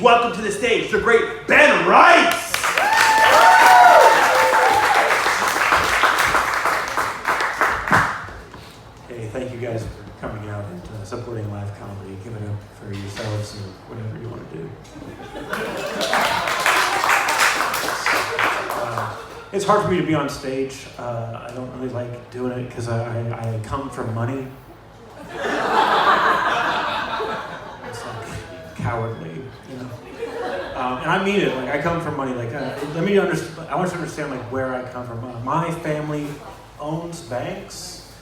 Welcome to the stage, the great Ben Rice! Hey, thank you guys for coming out and supporting live comedy. Give it up for yourselves or whatever you want to do. It's hard for me to be on stage. I don't really like doing it because I come from money. It's like cowardly, you know. And I mean it. Like I come from money. Like I want you to understand like where I come from. My family owns banks,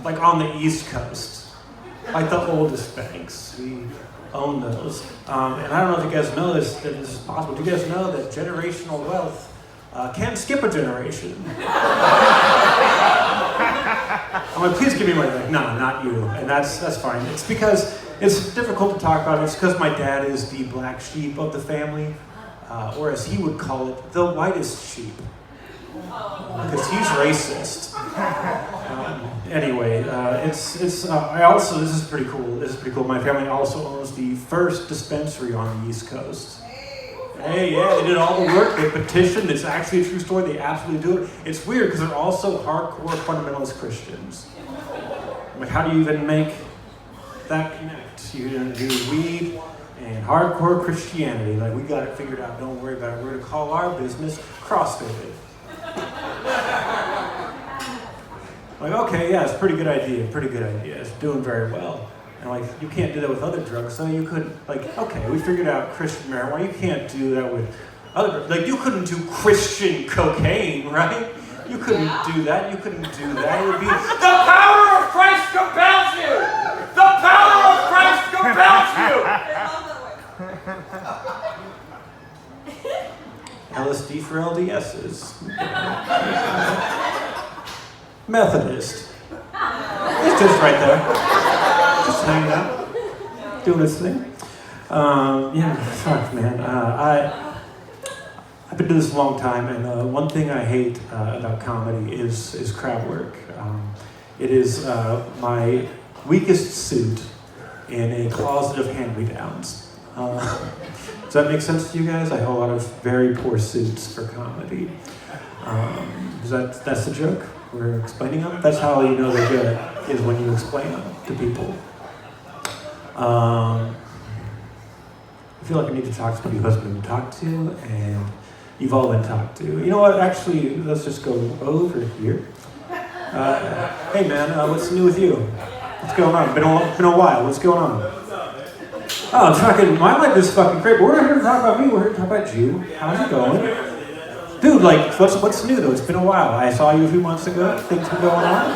like on the East Coast, like the oldest banks. We own those. And I don't know if you guys know this. That this is possible. Do you guys know that generational wealth can't skip a generation? I'm like, please give me money. Like, no, not you. And that's fine. It's because it's difficult to talk about. It's because my dad is the black sheep of the family, or as he would call it, the whitest sheep. Because he's racist. Anyway, this is pretty cool. This is pretty cool. My family also owns the first dispensary on the East Coast. Hey, yeah, they did all the work. They petitioned. It's actually a true story. They absolutely do it. It's weird because they're also hardcore fundamentalist Christians. Like, how do you even make that connect? You're going to do weed and hardcore Christianity. Like, we got it figured out. Don't worry about it. We're going to call our business CrossFit. Like, okay, yeah, it's a pretty good idea. Pretty good idea. It's doing very well. And like, you can't do that with other drugs, so you couldn't, like, okay, we figured out Christian marijuana, you can't do that with other drugs. Like, you couldn't do Christian cocaine, right? You couldn't do that, It would be, the power of Christ compels you! The power of Christ compels you! LSD for LDSs. Methodist. It's just right there. Just hanging out, doing his thing. Fuck, man. I've been doing this a long time, and one thing I hate about comedy is crowd work. It is my weakest suit in a closet of hand-me-downs. Does that make sense to you guys? I have a lot of very poor suits for comedy. That's the joke? We're explaining them? That's how you know they're good, is when you explain them to people. I feel like I need to talk to somebody who hasn't been talked to, and you've all been talked to. You know what, actually, let's just go over here. Hey man, what's new with you? What's going on? Been a while, what's going on? Oh, my life is fucking great, but we're not here to talk about me, we're here to talk about you. How's it going? Dude, like, what's new though? It's been a while. I saw you a few months ago, things been going on.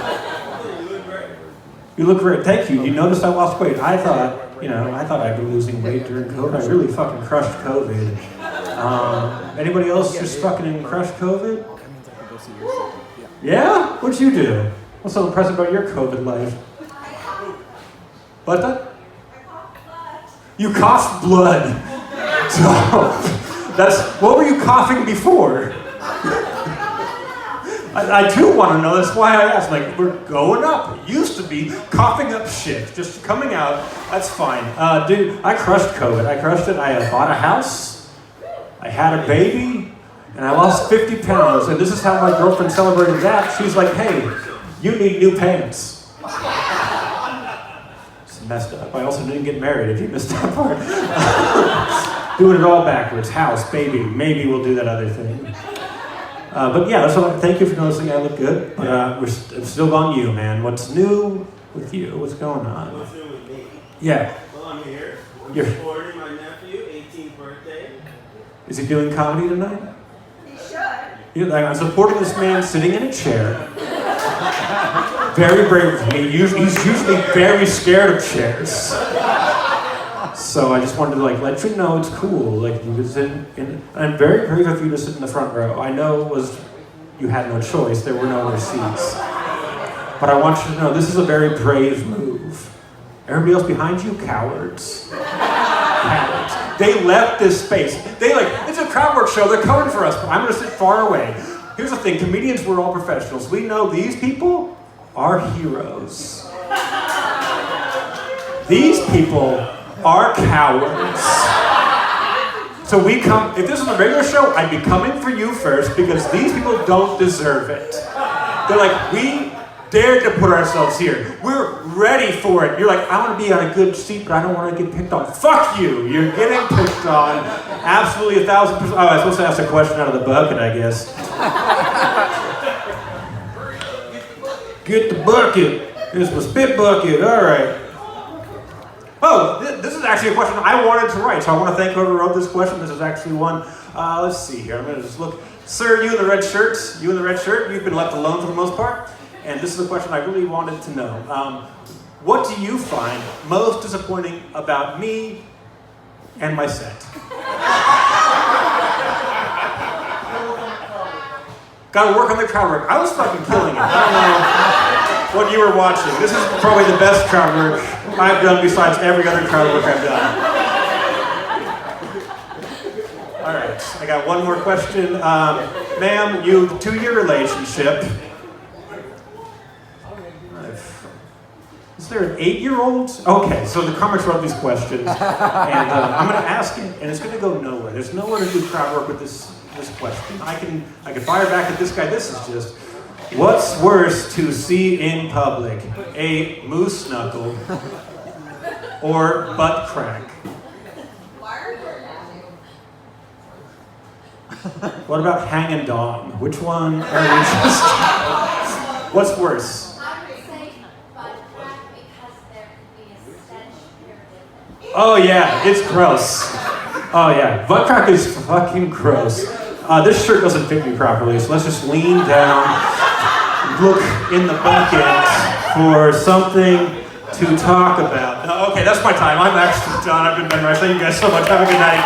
You look great. Thank you. You noticed I lost weight. I thought I'd be losing weight during COVID. I really fucking crushed COVID. Anybody else just fucking crushed COVID? Yeah? What'd you do? What's so impressive about your COVID life? What the? You coughed blood. What were you coughing before? I do want to know, that's why I asked. Like, we're going up. It used to be coughing up shit, just coming out, that's fine. Dude, I crushed COVID. I crushed it. I bought a house, I had a baby, and I lost 50 pounds. And this is how my girlfriend celebrated that. She's like, hey, you need new pants. It's messed up. I also didn't get married, if you missed that part. Doing it all backwards. House, baby, maybe we'll do that other thing. But yeah, so thank you for noticing I look good. We're still on you, man. What's new with you? What's going on? What's new with me? Yeah. Well, I'm here. I'm supporting my nephew, 18th birthday. Is he doing comedy tonight? He should. I'm supporting this man sitting in a chair. Very brave of me. He's usually very scared of chairs. So I just wanted to let you know it's cool. Like, you could sit in, I'm very brave of you to sit in the front row. I know you had no choice. There were no other seats. But I want you to know this is a very brave move. Everybody else behind you, cowards. Cowards. They left this space. It's a crowd work show. They're coming for us. But I'm going to sit far away. Here's the thing. Comedians, we're all professionals. We know these people are heroes. These people are cowards. So we come, if this was a regular show, I'd be coming for you first because these people don't deserve it. They're like, we dared to put ourselves here. We're ready for it. You're like, I want to be on a good seat, but I don't want to get picked on. Fuck you. You're getting picked on. Absolutely 1,000%. Oh, I was supposed to ask a question out of the bucket, I guess. Get the bucket. Here's my spit bucket. All right. Oh, this is actually a question I wanted to write, so I want to thank whoever wrote this question. This is actually one. Let's see here. I'm going to just look. Sir, you in the red shirt, you've been left alone for the most part. And this is a question I really wanted to know. What do you find most disappointing about me and my set? Gotta work on the crowd work. I was fucking killing it. I don't know what you were watching. This is probably the best crowd work I've done besides every other crowd work I've done. All right, I got one more question. Ma'am, you 2-year relationship. Is there an 8-year-old? Okay, so the comics wrote these questions, and I'm going to ask it, and it's going to go nowhere. There's nowhere to do crowd work with this question. I can fire back at this guy. This is just, what's worse to see in public, a moose knuckle or butt crack? What about hang and dong? Which one are we just? What's worse? Oh yeah, it's gross. Oh yeah, butt crack is fucking gross. This shirt doesn't fit me properly, so let's just lean down, look in the bucket for something to talk about. Okay, that's my time. I'm actually done. I've been memorized. Thank you guys so much. Have a good night.